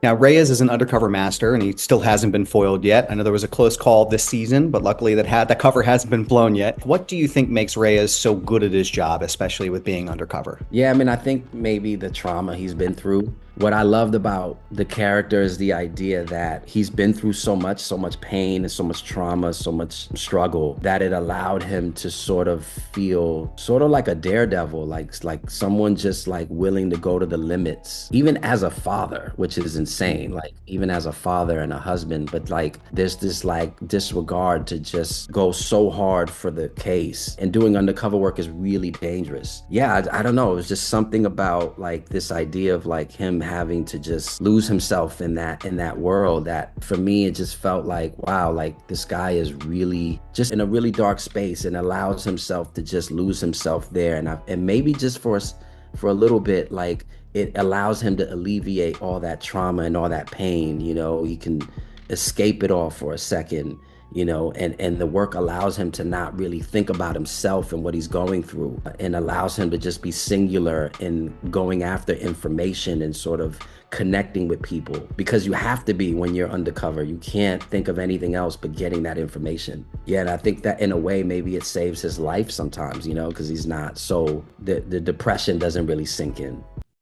Now, Reyes is an undercover master, and he still hasn't been foiled yet. I know there was a close call this season, but luckily that cover hasn't been blown yet. What do you think makes Reyes so good at his job, especially with being undercover? Yeah, I mean, I think maybe the trauma he's been through. What I loved about the character is the idea that he's been through so much pain and so much trauma, so much struggle that it allowed him to sort of feel sort of like a daredevil, like someone just like willing to go to the limits, even as a father, which is insane. Like even as a father and a husband, but like there's this like disregard to just go so hard for the case. And doing undercover work is really dangerous. Yeah, I don't know. It was just something about like this idea of like him having to just lose himself in that world that for me it just felt like wow, like this guy is really just in a really dark space and allows himself to just lose himself there. And maybe just for a little bit, like it allows him to alleviate all that trauma and all that pain. You know, he can escape it all for a second, you know, and the work allows him to not really think about himself and what he's going through and allows him to just be singular in going after information and sort of connecting with people because you have to be when you're undercover. You can't think of anything else but getting that information. Yeah, and I think that in a way maybe it saves his life sometimes, you know, because he's not so the depression doesn't really sink in.